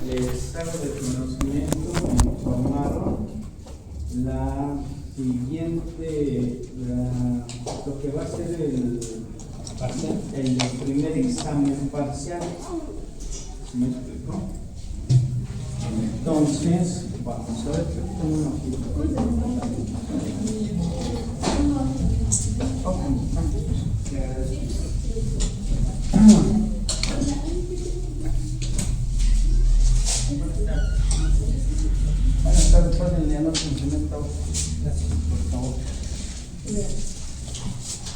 les hago de conocimiento, me informaron la siguiente, lo que va a ser el primer examen parcial. ¿Me explico? Entonces, vamos a ver qué tenemos aquí. Buenas tardes, pásenle a nuestro instrumento. Gracias, por favor.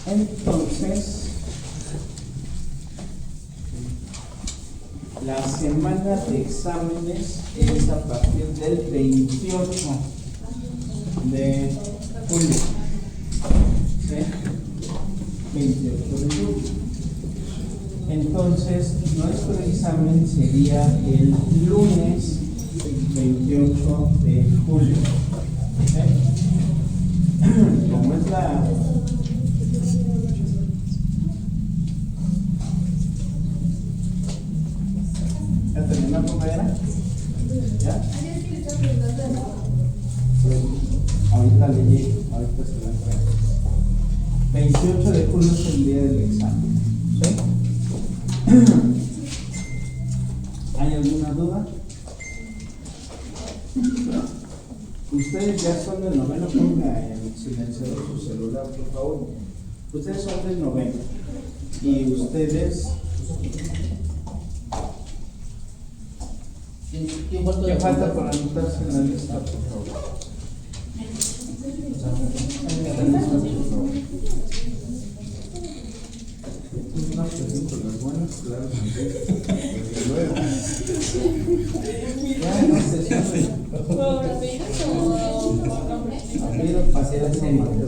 Entonces, la semana de exámenes es a partir del 28 de julio. ¿Sí? 28 de julio. Entonces, nuestro examen sería el lunes 28 de julio. ¿Sí? Como es la... ¿Ya terminó, compañera? ¿Ya? Ahorita le llego, ahorita se la entrego. 28 de julio es el día del examen. ¿Sí? ¿Hay alguna duda? Ustedes ya son del noveno, ponga en silenciador su celular, por favor. Ustedes son del noveno. Y ustedes... ¿Qué falta para anotarse en la lista, por favor? Una pregunta, las buenas, claro. Ya no se sabe. Quiero pasar ese nombre.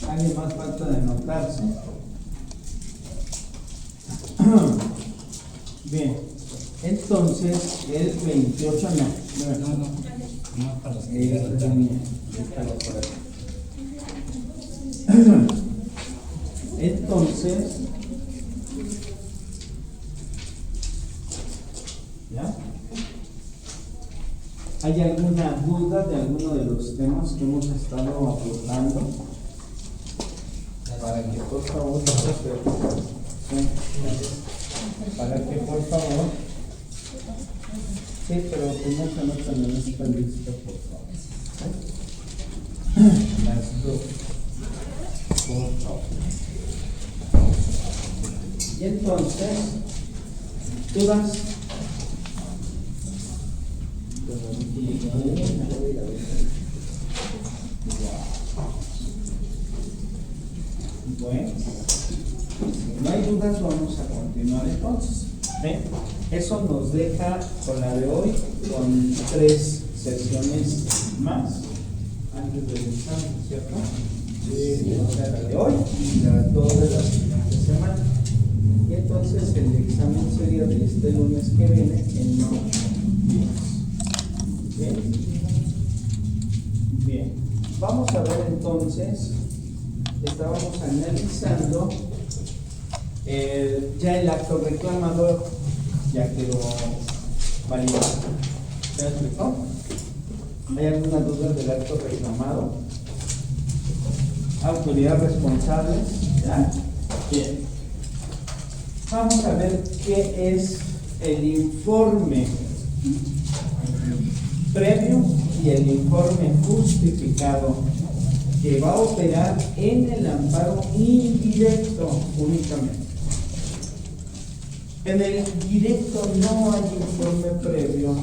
Alguien más falta de anotarse. Bien, entonces el 28 no para las que entonces, ¿ya? ¿Hay alguna duda de alguno de los temas que hemos estado abordando? Para que por favor, sí, pero que no se anotan en esta lista, por favor. Las dos, por favor. Y entonces, ¿dudas? Bueno, si no hay dudas, vamos a continuar entonces. ¿Ven? Eso nos deja con la de hoy con 3 sesiones más antes del examen, ¿cierto? Sí, o sea, la de hoy y la de la siguiente semana. Y entonces el examen sería de este lunes que viene en 9 días. ¿Bien? Bien. Vamos a ver entonces, estábamos analizando ya el acto reclamador ya quedó validado. ¿Se explicó? ¿Hay alguna duda del acto reclamado? ¿Autoridad responsable? ¿Ya? Bien. Vamos a ver qué es el informe previo y el informe justificado que va a operar en el amparo indirecto únicamente. En el directo no hay informe previo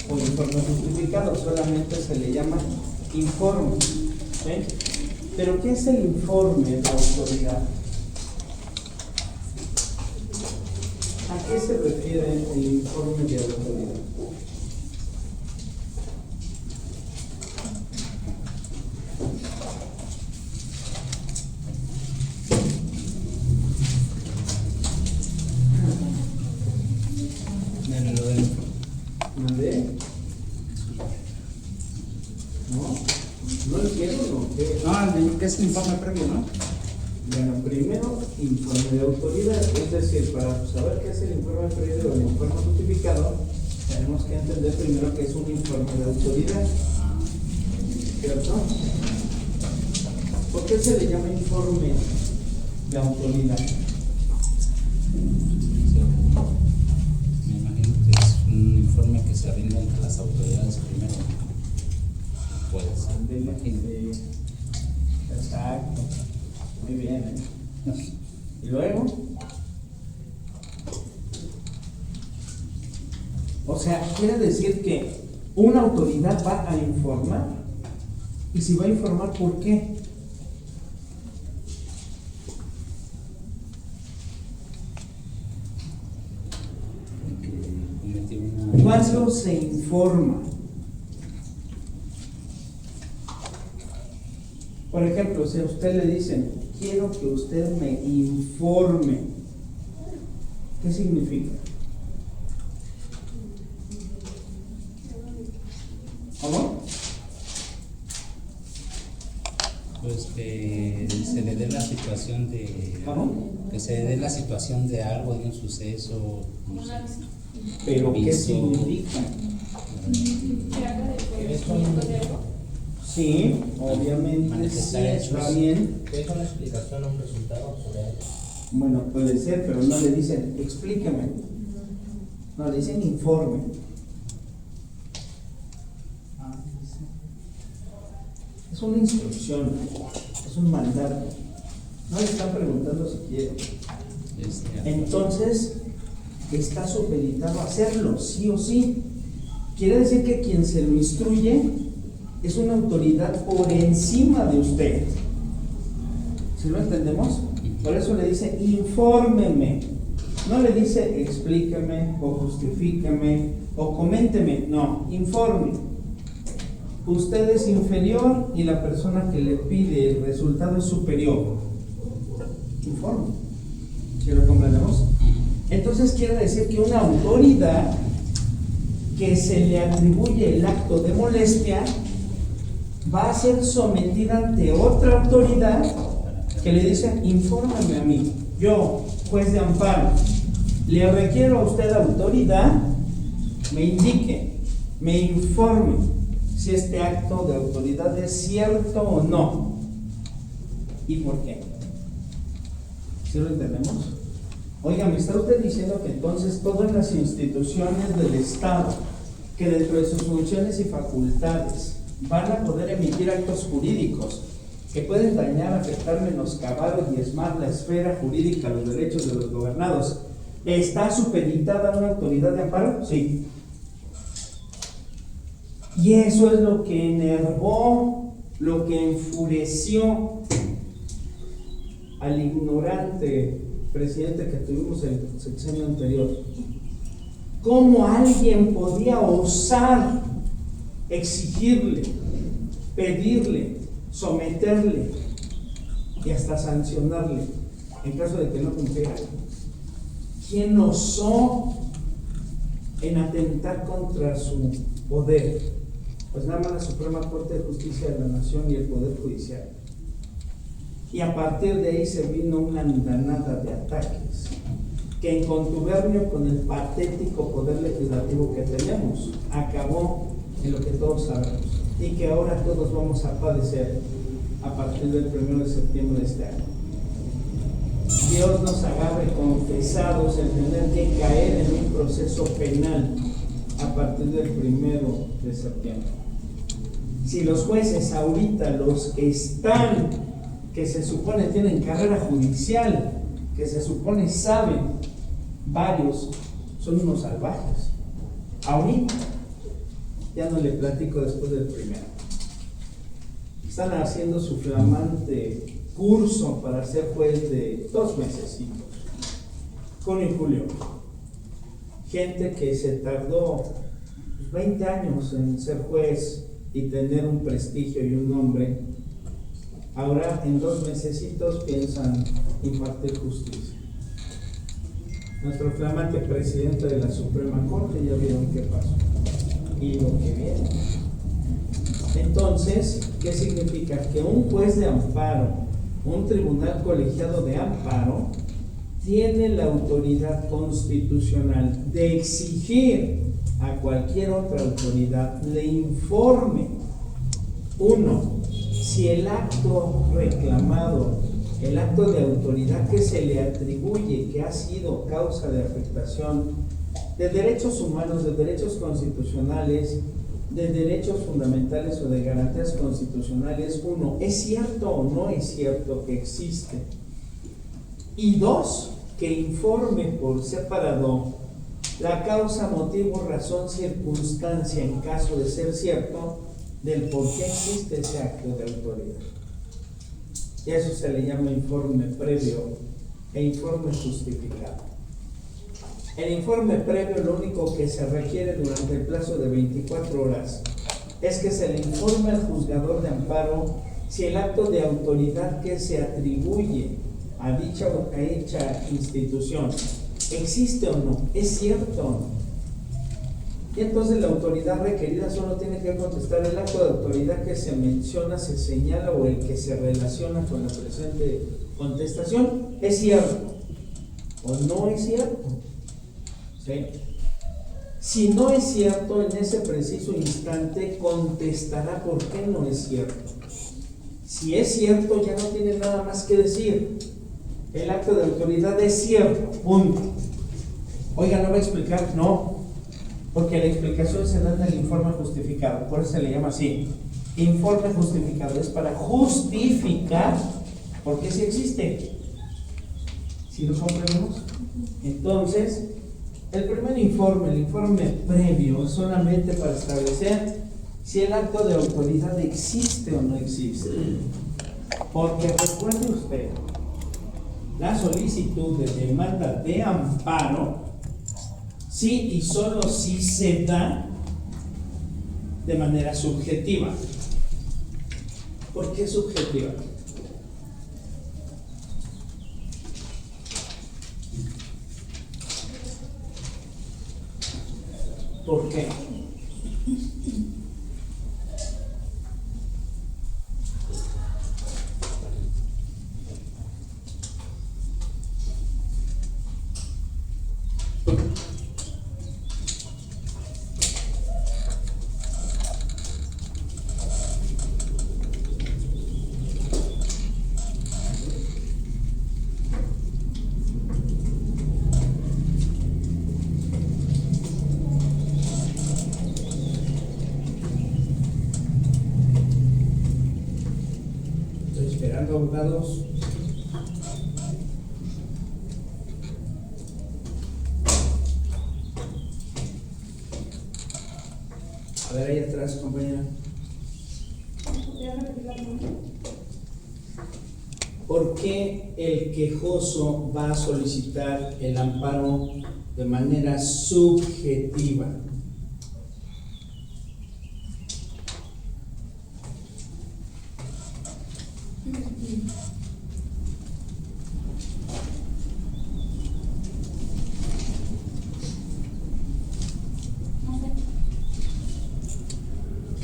o informe justificado, solamente se le llama informe. ¿Sí? Pero ¿qué es el informe de autoridad? ¿A qué se refiere el informe de autoridad? ¿No? ¿No entiendo o qué? ¿Qué es el informe previo, no? Bueno, primero, informe de autoridad, es decir, para saber qué es el informe previo o el informe justificado, tenemos que entender primero qué es un informe de autoridad, ¿cierto? ¿Por qué se le llama informe de autoridad? Me imagino que es un informe que se rinde ante las autoridades primero. Puede ser. Exacto. Muy bien, ¿eh? Y luego, o sea, quiere decir que una autoridad va a informar. Y si va a informar, ¿por qué? ¿Cuándo se informa? Por ejemplo, si a usted le dicen, quiero que usted me informe, ¿qué significa? ¿Cómo? Pues que se le dé la situación de... ¿Cómo? Que se le dé la situación de algo, de un suceso, no sé. ¿Pero qué significa? Sí, obviamente sí, está bien. ¿Es una explicación a un resultado sobre algo? Bueno, puede ser, pero no le dicen, explícame. No, le dicen informe. Es una instrucción, es un mandato. No le están preguntando si quiere. Entonces, está supeditado a hacerlo, sí o sí. Quiere decir que quien se lo instruye es una autoridad por encima de usted. ¿Sí lo entendemos? Por eso le dice, infórmeme. No le dice, explíqueme, o justifíqueme, o coménteme. No, informe. Usted es inferior y la persona que le pide el resultado es superior. Informe. ¿Sí lo comprendemos? Entonces quiere decir que una autoridad que se le atribuye el acto de molestia va a ser sometida ante otra autoridad que le dice, infórmame a mí, yo, juez de amparo, le requiero a usted autoridad, me indique, me informe si este acto de autoridad es cierto o no y por qué. ¿Sí lo entendemos? Oiga, me está usted diciendo que entonces todas las instituciones del Estado, que dentro de sus funciones y facultades van a poder emitir actos jurídicos que pueden dañar, afectar, menoscabar o diezmar la esfera jurídica, los derechos de los gobernados, ¿está supeditada a una autoridad de amparo? Sí. Y eso es lo que enervó, lo que enfureció al ignorante presidente que tuvimos el sexenio anterior. ¿Cómo alguien podía osar exigirle, pedirle, someterle y hasta sancionarle en caso de que no cumpliera? ¿Quién osó en atentar contra su poder? Pues nada más la Suprema Corte de Justicia de la Nación y el Poder Judicial. Y a partir de ahí se vino una andanada de ataques que, en contubernio con el patético poder legislativo que tenemos, acabó en lo que todos sabemos y que ahora todos vamos a padecer a partir del 1 de septiembre de este año. Dios nos agarre confesados en tener que caer en un proceso penal a partir del 1 de septiembre. Si los jueces ahorita, los que están, que se supone tienen carrera judicial, que se supone saben, varios son unos salvajes. Ahorita, ya no le platico después del primero. Están haciendo su flamante curso para ser juez de 2 meses, junio y julio. Gente que se tardó 20 años en ser juez y tener un prestigio y un nombre, ahora en 2 mesecitos piensan impartir justicia. Nuestro flamante presidente de la Suprema Corte, ya vieron qué pasó y lo que viene. Entonces, ¿qué significa? Que un juez de amparo, un tribunal colegiado de amparo, tiene la autoridad constitucional de exigir a cualquier otra autoridad le informe, uno, si el acto reclamado, el acto de autoridad que se le atribuye, que ha sido causa de afectación de derechos humanos, de derechos constitucionales, de derechos fundamentales o de garantías constitucionales, uno, ¿es cierto o no es cierto que existe? Y dos, que informe por separado la causa, motivo, razón, circunstancia, en caso de ser cierto, del por qué existe ese acto de autoridad. Y a eso se le llama informe previo e informe justificado. El informe previo, lo único que se requiere durante el plazo de 24 horas es que se le informe al juzgador de amparo si el acto de autoridad que se atribuye a dicha institución existe o no, es cierto o no. Y entonces la autoridad requerida solo tiene que contestar: el acto de autoridad que se menciona, se señala o el que se relaciona con la presente contestación, ¿es cierto o no es cierto? ¿Sí? Si no es cierto, en ese preciso instante contestará por qué no es cierto. Si es cierto, ya no tiene nada más que decir. El acto de autoridad es cierto, punto. Oiga, ¿no va a explicar? No, porque la explicación se da en el informe justificado, por eso se le llama así, informe justificado. Es para justificar por qué sí existe. ¿Sí lo comprendemos? Entonces, el primer informe, el informe previo, es solamente para establecer si el acto de autoridad existe o no existe. Porque recuerde usted, la solicitud de demanda de amparo, sí y solo si se da de manera subjetiva. ¿Por qué subjetiva? ¿Por qué? Abogados, a ver ahí atrás, compañera. ¿Por qué el quejoso va a solicitar el amparo de manera subjetiva?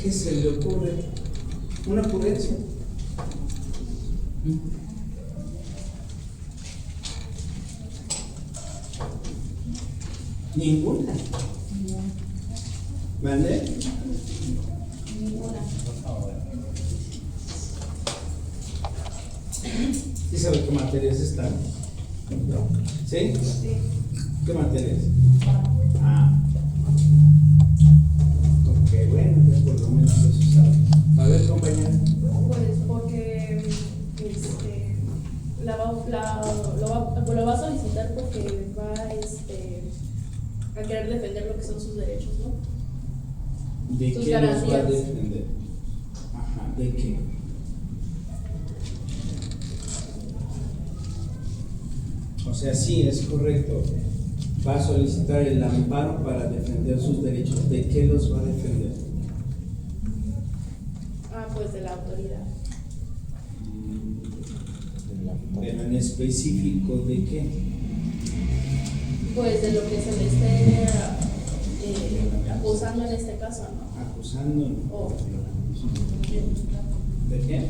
¿Qué se le ocurre? ¿Una prudencia? ¿Ninguna? ¿Vale? Ninguna. ¿Sí sabe qué materias están? ¿Sí? Sí. ¿Qué materias? Ah. Ok, bueno, ya por lo menos eso sabe. A ver, compañera. Pues porque lo va a solicitar porque va a querer defender lo que son sus derechos, ¿no? ¿De Sus qué los va a garantías. defender? Ajá, ¿de qué? O sea, sí, es correcto. Va a solicitar el amparo para defender sus derechos. ¿De qué los va a defender? Pues de la autoridad. Pero en específico, ¿de qué? Pues de lo que se le esté acusando en este caso, ¿no? Acusando. O ¿De qué?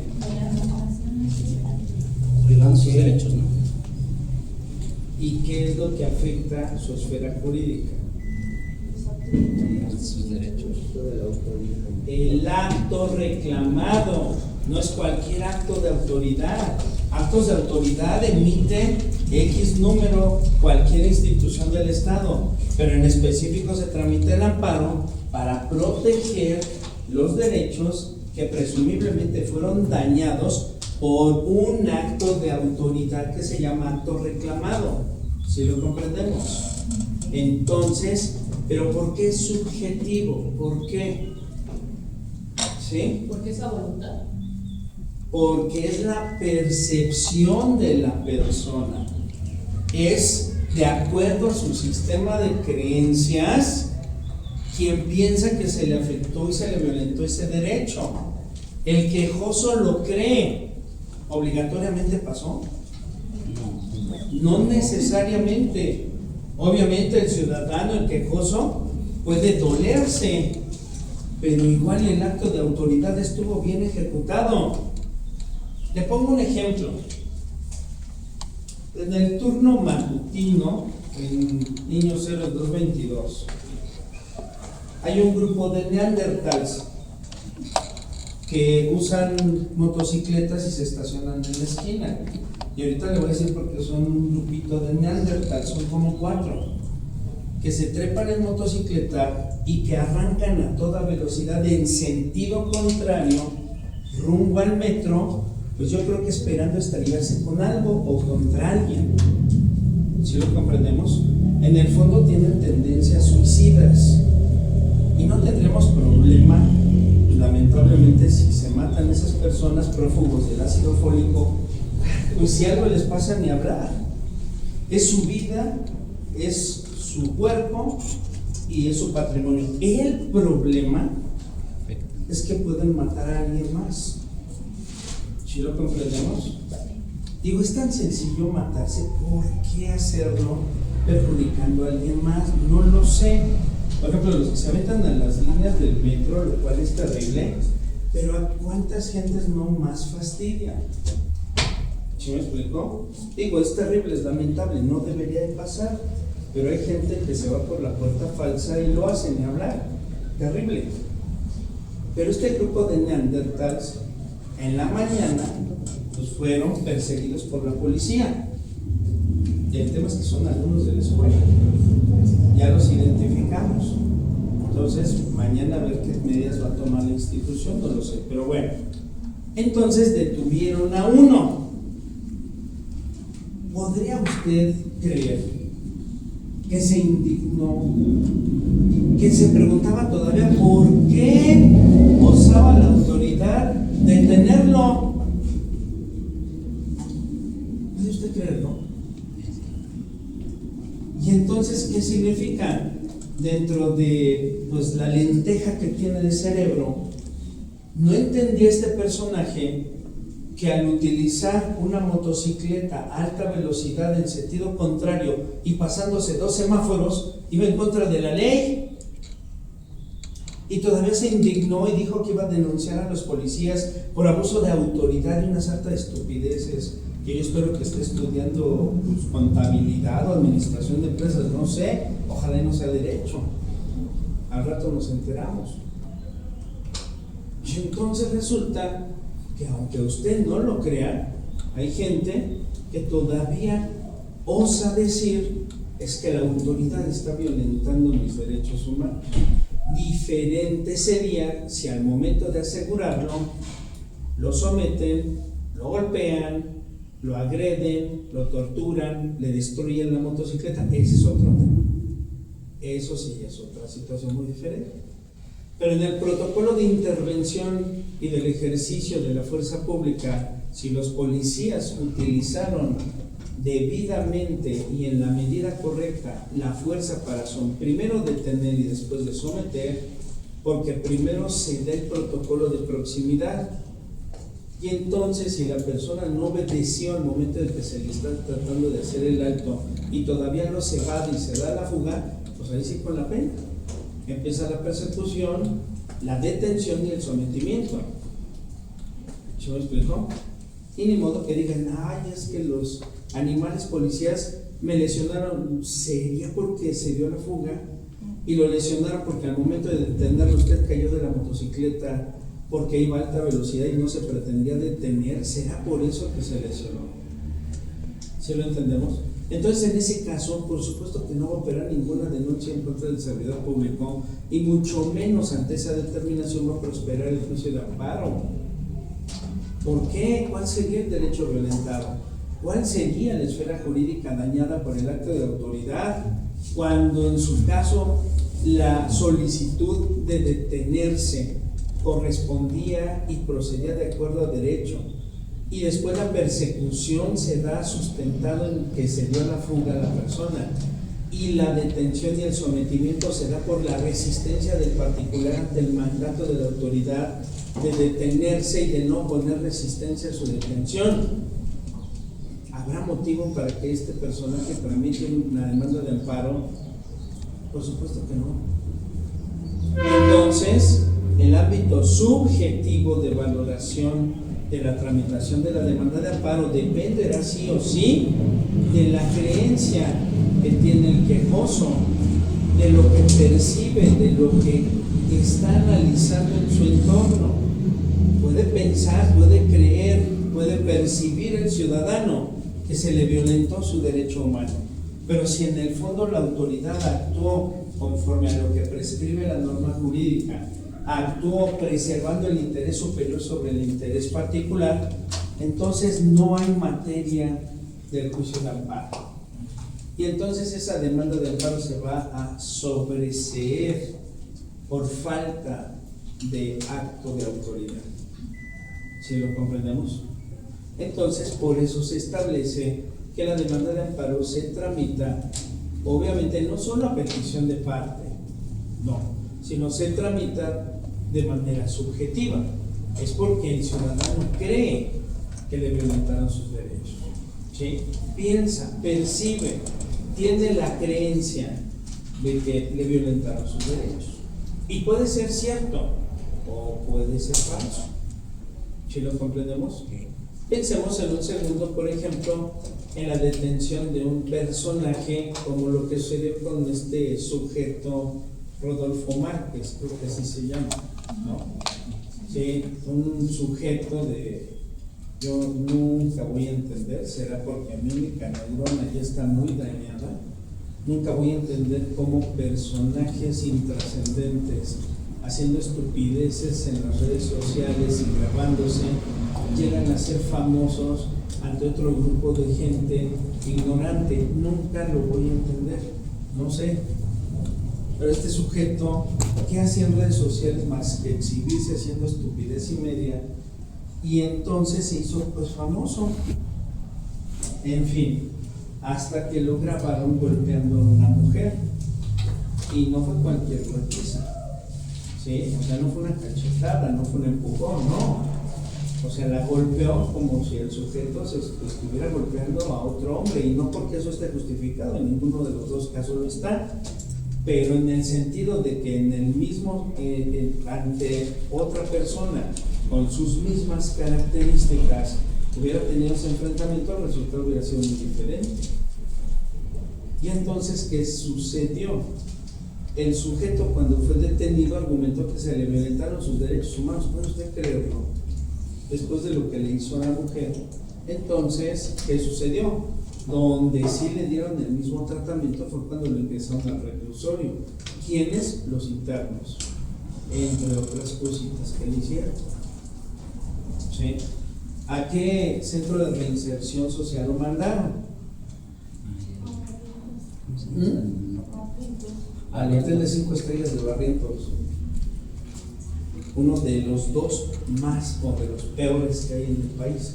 Violando sus derechos, ¿no? ¿Y qué es lo que afecta su esfera jurídica? Sus derechos. El acto reclamado, no es cualquier acto de autoridad. Actos de autoridad emite X número cualquier institución del Estado, pero en específico se tramita el amparo para proteger los derechos que presumiblemente fueron dañados por un acto de autoridad que se llama acto reclamado. ¿Sí lo comprendemos? Entonces, ¿pero por qué es subjetivo? ¿Por qué? ¿Sí? Porque esa voluntad. Porque es la percepción de la persona. Es de acuerdo a su sistema de creencias quien piensa que se le afectó y se le violentó ese derecho. El quejoso lo cree. ¿Obligatoriamente pasó? No necesariamente. Obviamente el ciudadano, el quejoso, puede dolerse, pero igual el acto de autoridad estuvo bien ejecutado. Le pongo un ejemplo. En el turno matutino, en Niños Héroes 222, hay un grupo de neandertals que usan motocicletas y se estacionan en la esquina. Y ahorita le voy a decir porque son un grupito de neandertals, son como 4, que se trepan en motocicleta y que arrancan a toda velocidad en sentido contrario, rumbo al metro, pues yo creo que esperando estrellarse con algo o contra alguien. ¿Sí lo comprendemos? En el fondo tienen tendencias suicidas y no tendremos problema, lamentablemente, si se matan esas personas prófugos del ácido fólico. Pues si algo les pasa, ni hablar. Es su vida, es su cuerpo y es su patrimonio. El problema es que pueden matar a alguien más. ¿Sí lo comprendemos? Digo, es tan sencillo matarse, ¿por qué hacerlo perjudicando a alguien más? No lo sé. Por ejemplo, los que se metan en las líneas del metro, lo cual es terrible, pero ¿a cuántas gentes no más fastidia? ¿Sí me explicó? Digo, es terrible, es lamentable, no debería de pasar, pero hay gente que se va por la puerta falsa y lo hace, ni hablar. Terrible. Pero este grupo de neandertals, en la mañana, pues fueron perseguidos por la policía. Y el tema es que son alumnos de la escuela. Ya los identificamos. Entonces, mañana a ver qué medidas va a tomar la institución, no lo sé. Pero bueno, entonces detuvieron a uno. ¿Podría usted creer que se indignó, que se preguntaba todavía por qué osaba la autoridad detenerlo? ¿Puede usted creerlo? Y entonces, ¿qué significa? Dentro de pues la lenteja que tiene de cerebro, no entendía este personaje que al utilizar una motocicleta a alta velocidad en sentido contrario y pasándose 2 semáforos, iba en contra de la ley. Y todavía se indignó y dijo que iba a denunciar a los policías por abuso de autoridad y una sarta de estupideces, que yo espero que esté estudiando pues, contabilidad o administración de empresas, no sé, ojalá y no sea derecho. Al rato nos enteramos. Y entonces resulta que aunque usted no lo crea, hay gente que todavía osa decir es que la autoridad está violentando mis derechos humanos. Diferente sería si al momento de asegurarlo lo someten, lo golpean, lo agreden, lo torturan, le destruyen la motocicleta. Ese es otro tema. Eso sí es otra situación muy diferente. Pero en el protocolo de intervención y del ejercicio de la fuerza pública, si los policías utilizaron debidamente y en la medida correcta la fuerza para primero detener y después de someter, porque primero se da el protocolo de proximidad, y entonces si la persona no obedeció al momento en que se le está tratando de hacer el alto y todavía no se evade y se da la fuga, pues ahí sí con la pena. Empieza la persecución, la detención y el sometimiento. ¿Se me explicó? Y ni modo que digan, ay, es que los animales policías me lesionaron. ¿Sería porque se dio la fuga? Y lo lesionaron porque al momento de detenerlo usted cayó de la motocicleta porque iba a alta velocidad y no se pretendía detener. ¿Será por eso que se lesionó? ¿Sí lo entendemos? Entonces, en ese caso, por supuesto que no va a operar ninguna denuncia en contra del servidor público y mucho menos ante esa determinación va a prosperar el juicio de amparo. ¿Por qué? ¿Cuál sería el derecho violentado? ¿Cuál sería la esfera jurídica dañada por el acto de autoridad cuando en su caso la solicitud de detenerse correspondía y procedía de acuerdo a derecho? Y después la persecución se da sustentado en que se dio la fuga a la persona y la detención y el sometimiento se da por la resistencia del particular ante el mandato de la autoridad de detenerse y de no poner resistencia a su detención. ¿Habrá motivo para que este personaje tramite una demanda de amparo? Por supuesto que no. Entonces, el ámbito subjetivo de valoración de la tramitación de la demanda de amparo dependerá sí o sí de la creencia que tiene el quejoso, de lo que percibe, de lo que está analizando en su entorno. Puede pensar, puede creer, puede percibir el ciudadano que se le violentó su derecho humano, pero si en el fondo la autoridad actuó conforme a lo que prescribe la norma jurídica, actuó preservando el interés superior sobre el interés particular, entonces no hay materia del juicio de amparo. Y entonces esa demanda de amparo se va a sobreseer por falta de acto de autoridad. ¿Sí lo comprendemos? Entonces, por eso se establece que la demanda de amparo se tramita, obviamente no solo a petición de parte, no, sino se tramita de manera subjetiva. Es porque el ciudadano cree que le violentaron sus derechos, ¿sí? Piensa, percibe, tiene la creencia de que le violentaron sus derechos. Y puede ser cierto o puede ser falso. ¿Sí lo comprendemos? Pensemos en un segundo, por ejemplo, en la detención de un personaje como lo que sucedió con este sujeto Rodolfo Márquez, creo que así se llama, ¿no? Sí, un sujeto de, yo nunca voy a entender, será porque mi única neurona ya está muy dañada, nunca voy a entender cómo personajes intrascendentes haciendo estupideces en las redes sociales y grabándose llegan a ser famosos ante otro grupo de gente ignorante. Nunca lo voy a entender, no sé. Pero este sujeto, ¿qué hacía en redes sociales más que exhibirse haciendo estupidez y media? Y entonces se hizo pues famoso. En fin, hasta que lo grabaron golpeando a una mujer. Y no fue cualquier golpiza, ¿sí? O sea, no fue una cachetada, no fue un empujón, no. O sea, la golpeó como si el sujeto se estuviera golpeando a otro hombre, y no porque eso esté justificado, en ninguno de los dos casos lo está, pero en el sentido de que en el mismo, ante otra persona con sus mismas características hubiera tenido ese enfrentamiento, el resultado hubiera sido muy diferente. Y entonces, ¿qué sucedió? El sujeto, cuando fue detenido, argumentó que se le violentaron sus derechos humanos. ¿Puede usted creerlo? Después de lo que le hizo a la mujer. Entonces, ¿qué sucedió? Donde sí le dieron el mismo tratamiento fue cuando lo ingresaron al reclusorio. ¿Quiénes? Los internos, entre otras cositas que le hicieron. ¿Sí? ¿A qué centro de reinserción social lo mandaron? Al hotel de 5 estrellas de Barrientos, uno de los dos más o de los peores que hay en el país.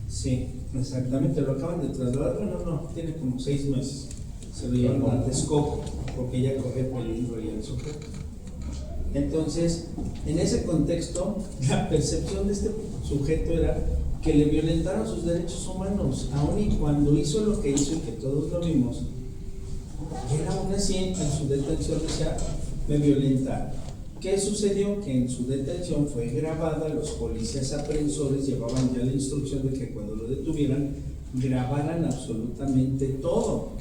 Sí, exactamente, lo acaban de trasladar. Bueno, no, tiene como 6 meses. Se lo llevaron a Texcoco porque ya corre peligro y el sujeto. Entonces, en ese contexto, la percepción de este sujeto era que le violentaron sus derechos humanos, aun y cuando hizo lo que hizo y que todos lo vimos. Y él aún así, en su detención decía, me violentaron. ¿Qué sucedió? Que en su detención fue grabada, los policías aprensores llevaban ya la instrucción de que cuando lo detuvieran, grabaran absolutamente todo,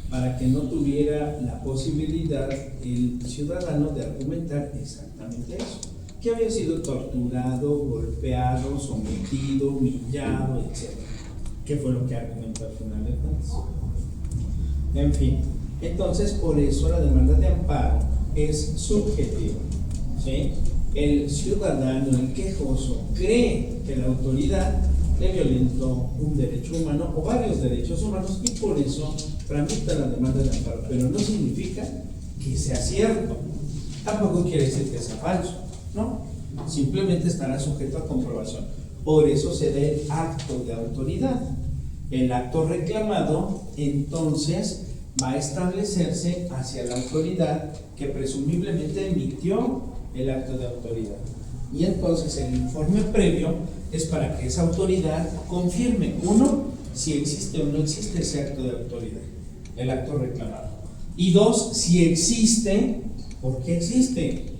para que no tuviera la posibilidad el ciudadano de argumentar exactamente eso, que había sido torturado, golpeado, sometido, humillado, etc. ¿Qué fue lo que argumentó al final de cuentas? En fin, entonces por eso la demanda de amparo es subjetiva, ¿sí? El ciudadano, el quejoso, cree que la autoridad le violentó un derecho humano o varios derechos humanos y por eso tramita la demanda de amparo, pero no significa que sea cierto, tampoco quiere decir que sea falso, ¿no? Simplemente estará sujeto a comprobación. Por eso se da el acto de autoridad. El acto reclamado entonces va a establecerse hacia la autoridad que presumiblemente emitió el acto de autoridad. Y entonces el informe previo es para que esa autoridad confirme, uno, si existe o no existe ese acto de autoridad, el acto reclamado. Y dos, si existe, ¿por qué existe?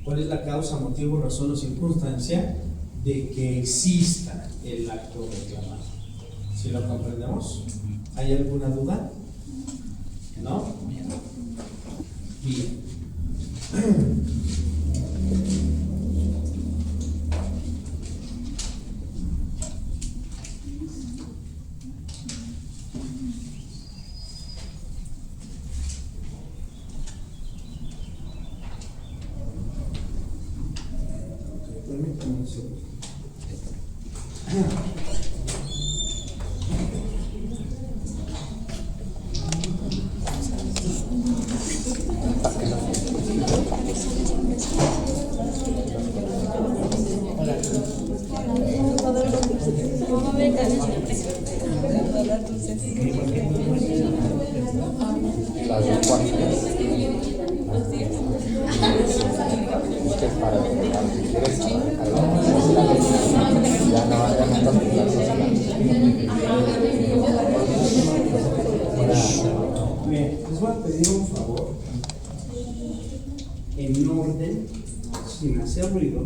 ¿Cuál es la causa, motivo, razón o circunstancia de que exista el acto reclamado? ¿Sí lo comprendemos? ¿Hay alguna duda? ¿No? Bien. Permítame un segundo. Las de cuarto. Es que es para si quieres ya no Bien, les voy a pedir un favor, en orden, sin hacer ruido,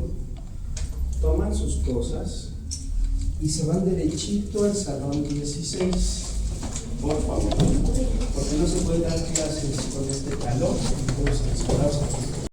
toman sus cosas y se van derechito al salón 16, por favor, porque no se puede dar clases con este calor, entonces,